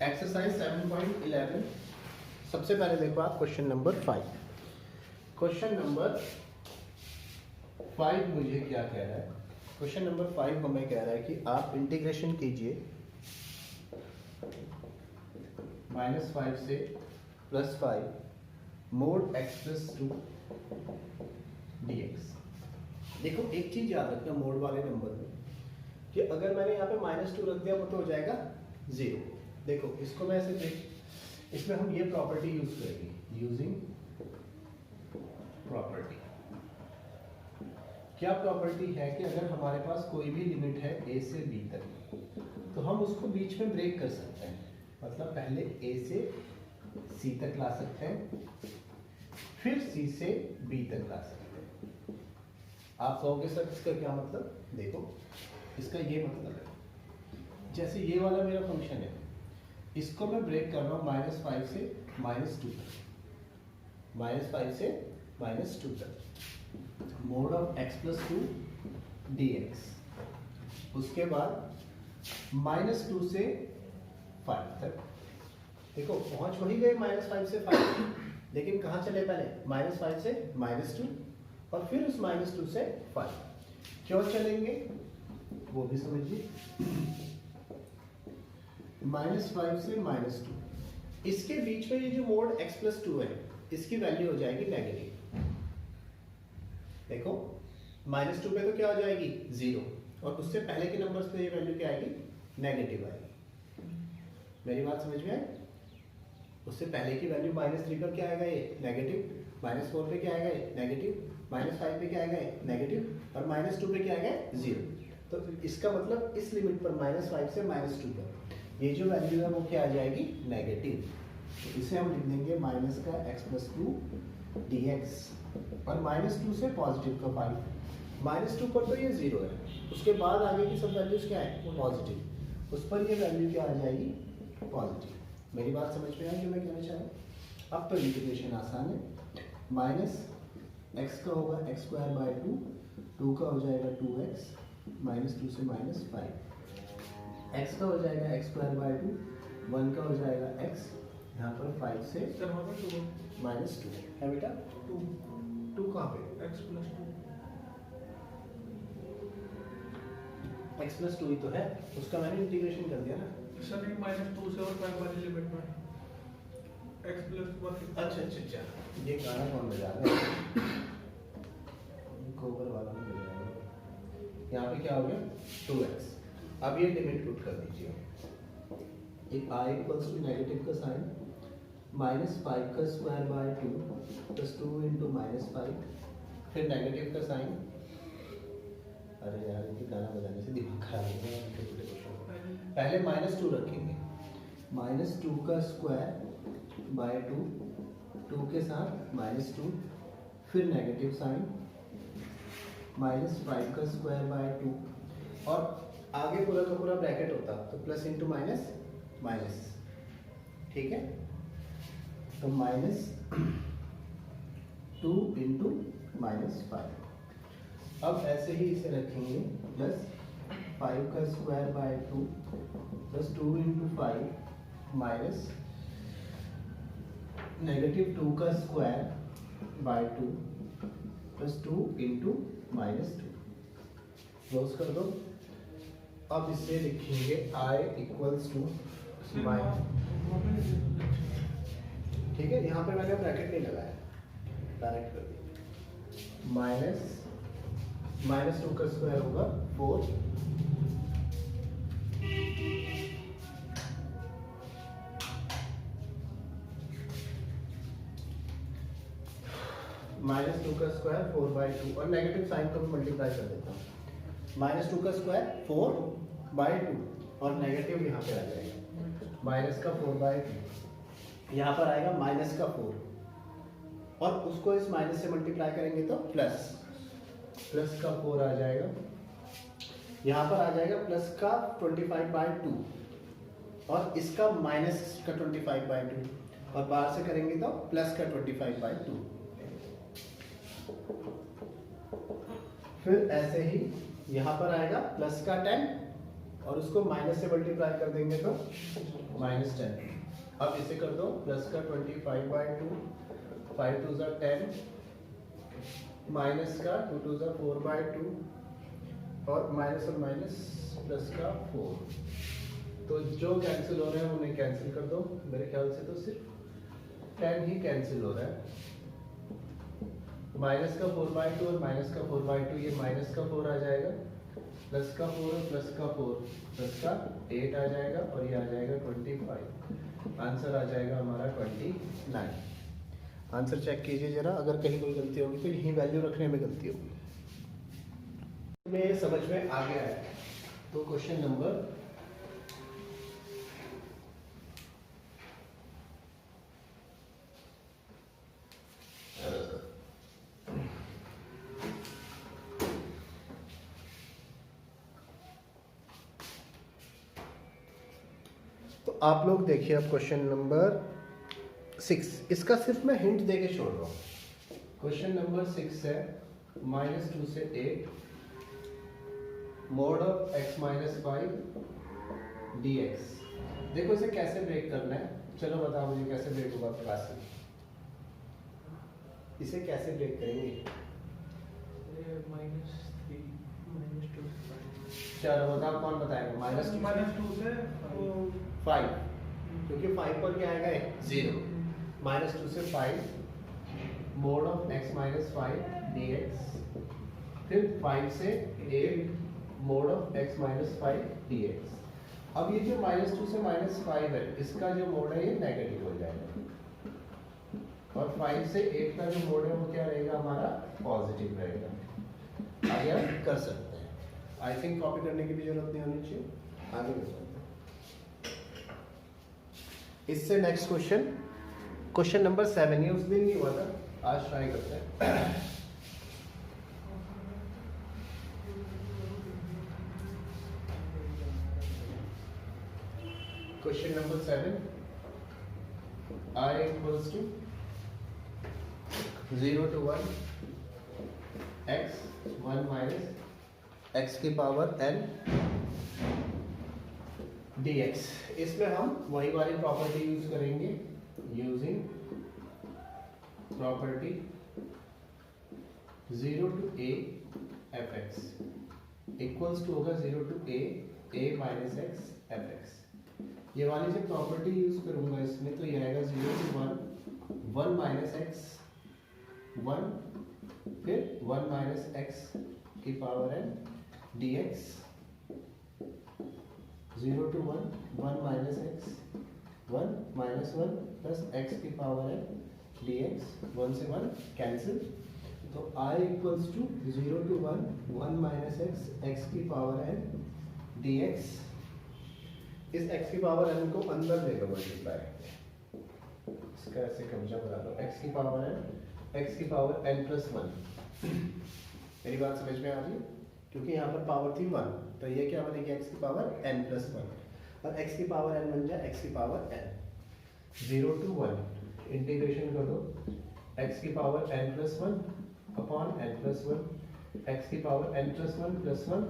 Exercise 7.11 सबसे पहले देखो आप क्वेश्चन नंबर 5। क्वेश्चन नंबर 5 मुझे क्या कह रहा है? क्वेश्चन नंबर 5 हमें कह रहा है कि आप इंटीग्रेशन कीजिए -5 से +5 मोड x प्लस 2 dx। देखो एक चीज याद रखना मोड वाले नंबर में कि अगर मैंने यहाँ पे -2 रख दिया तो हो जाएगा 0। देखो इसको मैं ऐसे देख, इसमें हम ये प्रॉपर्टी यूज करेंगे, यूजिंग प्रॉपर्टी। क्या प्रॉपर्टी है कि अगर हमारे पास कोई भी लिमिट है a से b तक तो हम उसको बीच में ब्रेक कर सकते हैं। मतलब पहले a से c तक ला सकते हैं, फिर c से b तक ला सकते हैं। आप कहोगे सर इसका क्या मतलब? देखो इसका ये मतलब है, जैसे ये वाला मेरा फंक्शन है, इसको मैं ब्रेक कर रहा हूँ -5 से -2 तक, -5 से -2 तक, mode of x plus 2 dx। उसके बाद -2 से 5 तक। देखो पहुंच वही गए -5 से 5, लेकिन कहाँ चले पहले? -5 से -2 और फिर उस -2 से 5। क्यों चलेंगे वो भी समझिए। -5 से -2, इसके बीच में ये जो मोड x प्लस 2 है इसकी वैल्यू हो जाएगी नेगेटिव। देखो -2 पे तो क्या हो जाएगी? 0, और उससे पहले के नंबर्स पे ये वैल्यू क्या आएगी? नेगेटिव आएगी। मेरी बात समझ में आई? उससे पहले की वैल्यू -3 पर क्या आएगा? ये नेगेटिव। -4 पे क्या आएगा? ये नेगेटिव। -5 पे क्या आएगा? ये नेगेटिव। और -2 पे क्या आएगा? 0। तो इसका मतलब इस लिमिट पर -5 से -2 पर ये जो वैल्यू है वो क्या आ जाएगी? नेगेटिव। तो इसे हम लिख देंगे माइनस का x प्लस 2 dx, और -2 से पॉजिटिव का 5। -2 पर तो ये 0 है, उसके बाद आगे की सब वैल्यूज क्या है? पॉजिटिव। उस पर ये वैल्यू क्या आ जाएगी? पॉजिटिव। मेरी बात समझ में आई जो मैं कहना चाह रहा हूँ? अब तो इंटीग्रेशन आसान है। माइनस x का होगा x²/2, 2 का हो जाएगा 2x, -2 से -5, x का हो जाएगा x²/2, 1 का हो जाएगा x, यहाँ पर 5 से -2 है बेटा। 2 कहाँ पे? x प्लस 2 ही तो है, उसका मैंने इंटीग्रेशन कर दिया ना। सर नहीं, -2 से और 5 वाली लिमिट में x प्लस 1। अच्छा, ये गाना कौन बजा रहा है? गोबर वाला नहीं बजा रहा है। यहाँ पे क्या हो गया? 2x। अब ये लिमिट पुट कर दीजिए। एक i इक्वल्स टू नेगेटिव का साइन, -5 का स्क्वायर/2 प्लस 2 इंटू -5, फिर नेगेटिव का साइन। अरे यार ये गाना बजाने से दिमाग खराब हो गया। पहले -2 रखेंगे, -2 का स्क्वायर/2, 2 के साथ -2, फिर नेगेटिव साइन, -5 का स्क्वायर/2, और आगे पूरा का पूरा ब्रैकेट होता तो प्लस इंटू माइनस माइनस। ठीक है, तो -2 इंटू -5। अब ऐसे ही इसे रखेंगे, प्लस 5 का स्क्वायर/2 प्लस 2 इंटू 5 माइनस -2 का स्क्वायर/2 प्लस 2 इंटू -2। क्लोज कर दो। अब इसे लिखेंगे i इक्वल्स टू, ठीक है, यहाँ पे मैंने ब्रैकेट नहीं लगाया, डायरेक्ट कर दिया। -2 का स्क्वायर होगा 4, -2 का स्क्वायर 4/2, और नेगेटिव साइन को भी मल्टीप्लाई कर देता हूँ। -2 का स्क्वायर 4/2, और नेगेटिव यहाँ पे आ जाएगा माइनस का 4/2, यहाँ पर आएगा माइनस का 4, और उसको इस माइनस से मल्टीप्लाई करेंगे तो प्लस का 4 आ जाएगा। यहाँ पर आ जाएगा प्लस का 25/2, और इसका माइनस का 25/2, और बाहर से करेंगे तो प्लस का 25/2। फिर ऐसे ही यहाँ पर आएगा प्लस का 10 और उसको माइनस से मल्टीप्लाई कर देंगे तो -10। अब इसे कर दो प्लस का 25/2, 5 2 ज़ा 10, माइनस का 2 2 ज़ा 4/2 और माइनस और माइनस प्लस का 4। तो जो कैंसिल हो रहे हैं उन्हें कैंसिल कर दो। मेरे ख्याल से तो सिर्फ 10 ही कैंसिल हो रहा है। माइनस का 4/2 और माइनस का 4/2, ये माइनस का 4 आ जाएगा, प्लस का 4 और प्लस का 4, प्लस का 8 आ जाएगा और ये आ जाएगा 25। आंसर आ जाएगा हमारा 29। आंसर चेक कीजिए जरा, अगर कहीं कोई गलती होगी तो यही वैल्यू रखने में गलती होगी। में समझ में आ गया है। तो क्वेश्चन नंबर तो आप लोग देखिए अब क्वेश्चन नंबर 6, इसका सिर्फ मैं हिंट दे के छोड़ रहा हूँ। क्वेश्चन नंबर 6 है -2 से 8 mod ऑफ x - 5 dx। देखो इसे कैसे ब्रेक करना है, चलो बताओ मुझे कैसे ब्रेक होगा क्लास में। इसे कैसे ब्रेक करेंगे? -3 -2 चलो बताओ कौन बताएगा? -2 से5, क्योंकि 5 पर क्या आएगा? 0। -2 से 5 mod ऑफ x - 5 dx, फिर 5 से 8 mod ऑफ x - 5 dx। अब ये जो -2 से -5 है, इसका जो मोड है ये नेगेटिव हो जाएगा, और 5 से 8 का जो मोड है वो क्या रहेगा? हमारा पॉजिटिव रहेगा। आगे हम कर सकते हैं। आई थिंक कॉपी करने की भी जरूरत नहीं होनी चाहिए, आगे कर सकते हैं। इससे नेक्स्ट क्वेश्चन, क्वेश्चन नंबर 7, ये उस दिन नहीं हुआ था, आज ट्राई करते हैं। Question number 7, I equals to 0 to 1 x 1 minus x की पावर n dx। इसमें हम वही वाली प्रॉपर्टी यूज करेंगे, using property 0 to a fx equals to होगा 0 to a minus x fx। ये वाली जब प्रॉपर्टी यूज करूंगा इसमें तो ये आएगा 0 to 1 1 minus x 1, फिर 1 minus x की power n dx। 0 to 1 1 minus x 1 minus 1 plus x की पावर n dx। 1 से 1 कैंसिल, तो I equals to 0 to 1 1 minus x x की पावर n dx। इस x की पावर n को अंदर लेकर मल्टीप्लाई, इसका ऐसे कब्जा बना लो, x की पावर n +1। मेरी बात समझ में आ रही है? क्योंकि यहाँ पर पावर थी 1, तो ये क्या बनेगी? x की पावर n +1, और x की पावर n बन जाए x की पावर n। 0 to 1 इंटीग्रेशन कर दो, x की power n +1 upon n +1, x की पावर n +1 +1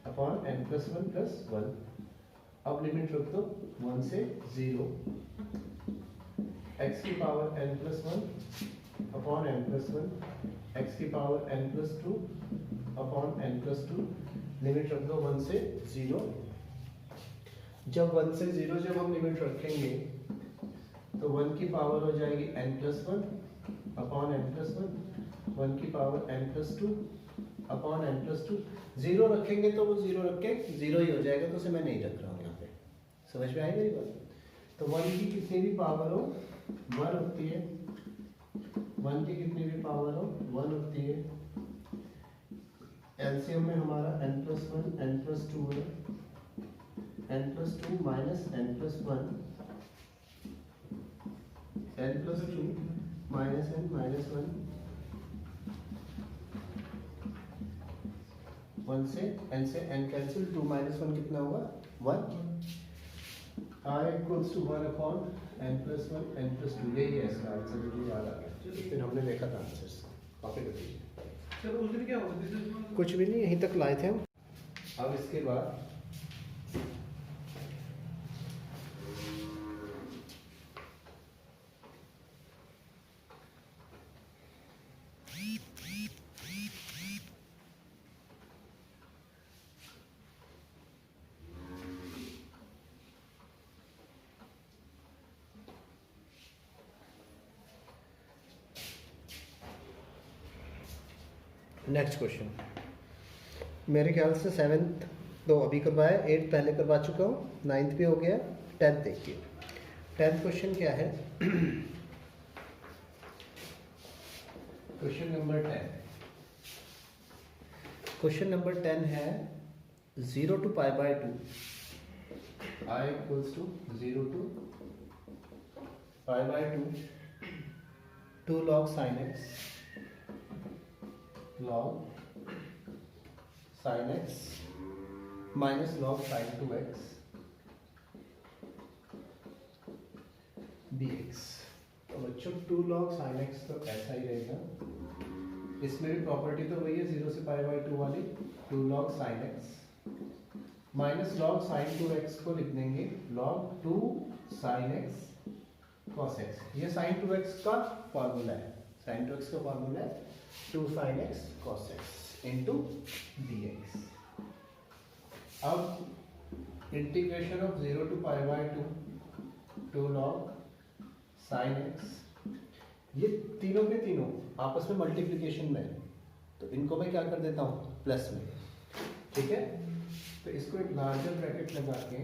अपॉन n +1 +1। अब लिमिट रख दो 1 से 0, x की power n +1 upon n +1, x की power n +2 upon n +2। Limit रख दो 1 से 0। जब 1 से 0 जब हम लिमिट रखेंगे तो 1 की पावर हो जाएगी n +1 अपॉन n +1, 1 की पावर n +2 अपॉन n +2। 0 रखेंगे तो वो 0 रख के 0 ही हो जाएगा, तो उसे मैं नहीं रख रहा हूँ यहाँ पे। समझ में आई मेरी बात? तो 1 की कितनी भी पावर हो 1 होती है, 1 की कितनी भी पावर हो 1 होती है। एलसीएम में हमारा n +1 n +2 है, n +2 minus n +1, n +2 minus n minus 1, 1 से n कैंसिल, 2 minus 1 कितना होगा? 1। I equals to 1 upon n +1 n +2। यही है इसका आंसर, जो याद आ गया। फिर हमने देखा था आंसर, कॉपी कर दीजिए। सर उस दिन क्या हुआ? कुछ भी नहीं, यहीं तक लाए थे हम। अब इसके बाद नेक्स्ट क्वेश्चन, मेरे ख्याल से 7th तो अभी करवाया, 8th पहले करवा चुका हूँ, 9th भी हो गया, 10th देखिए। 10th क्वेश्चन क्या है? क्वेश्चन नंबर 10, क्वेश्चन नंबर 10 है 0 to pi by 2, I equals to 0 to pi by 2 log sin x minus log sin 2x dx। तो बच्चों 2 log sin x तो ऐसा ही रहेगा, इसमें भी प्रॉपर्टी तो वही है 0 से पाई बाई 2 वाली, 2 log sin x minus log sin 2x को लिख देंगे log 2 sin x cos x। ये sin 2x का फॉर्मूला है, sin 2x का फॉर्मूला है 2 sin x cos x into dx। अब integration of 0 to pi by 2 log sin x, ये तीनों के तीनों आपस में मल्टीप्लिकेशन में है, तो इनको मैं क्या कर देता हूँ प्लस में, ठीक है। तो इसको एक लार्जर ब्रैकेट लगा के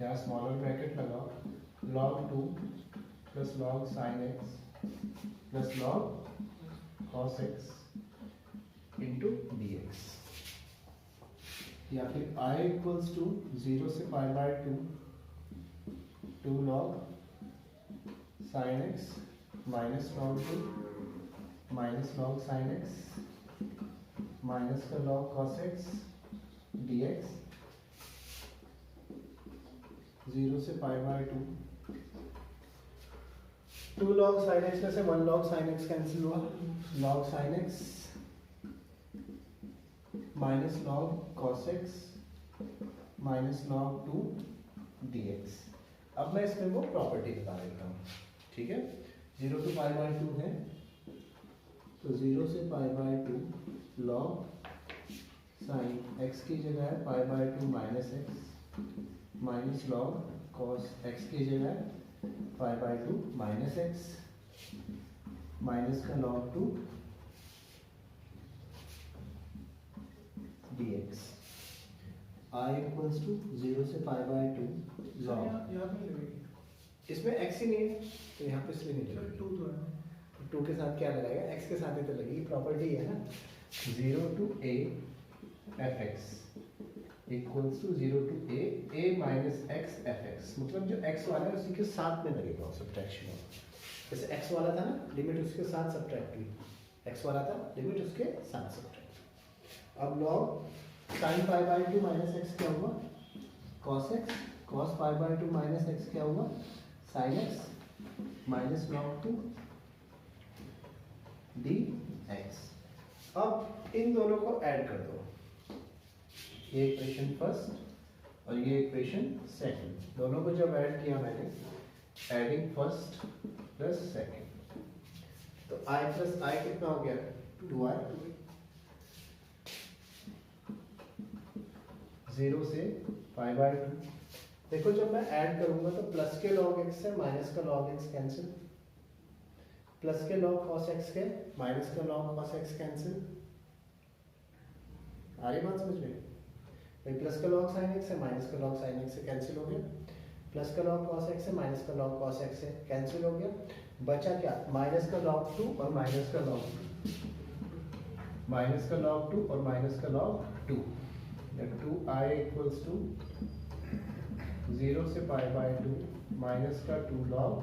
या स्मॉलर ब्रैकेट लगाओ, log 2 plus log sin x plus log cos x into dx, या फिर I इक्वल्स टू 0 से pi by 2 log sin x minus log 2 minus log sin x minus का log cos x dx, 0 से pi by 2 log sin x में से 1 log sin x cancel हुआ, log sin x minus log cos x minus log 2 dx। अब मैं इसमें वो property बता देता हूँ, ठीक है। 0 to पाई बाय 2 है, तो 0 से pi by 2 log sin x की जगह है pi by 2 minus x minus log cos x की जगह है pi by 2 minus x minus का log 2 dx। I equals to 0 से पाई बाय 2 log, यहाँ पे लगेगी, इसमें x ही नहीं है तो यहाँ पे इसलिए नहीं सर लगेगी। 2 तो है, 2 के साथ क्या लगाएगा, x के साथ ही तो लगेगी, प्रॉपर्टी है ना। 0 to a fx equals to 0 to a minus x fx, मतलब जो x वाला है उसी के साथ में लगेगा सब्ट्रैक्शन में। जैसे x वाला था ना, लिमिट उसके साथ सब्ट्रैक्ट हुई, x वाला था लिमिट उसके साथ सब्ट्रैक्ट। अब log sin pi by 2 minus x क्या हुआ, cos x, cos pi by 2 minus x क्या हुआ, sin x minus log 2 dx। अब इन दोनों को ऐड कर दो, ये इक्वेशन फर्स्ट और ये इक्वेशन सेकंड, दोनों को जब ऐड किया मैंने, एडिंग फर्स्ट प्लस सेकंड, तो i प्लस i कितना हो गया 2i, 0 से पाई बाय 2। देखो जब मैं ऐड करूंगा तो प्लस के log x से माइनस का log x कैंसिल, प्लस के log cos x के माइनस का log cos x कैंसिल, आ रही बात समझ में। प्लस का log sin x से माइनस का log sin x से कैंसिल हो गया, प्लस का log cos x से माइनस का log cos x से कैंसिल हो गया, बचा क्या, माइनस का log 2 और माइनस का log 2, माइनस का log 2 और माइनस का log 2, 2i इक्वल्स टू 0 से पाई बाय 2 माइनस का 2 log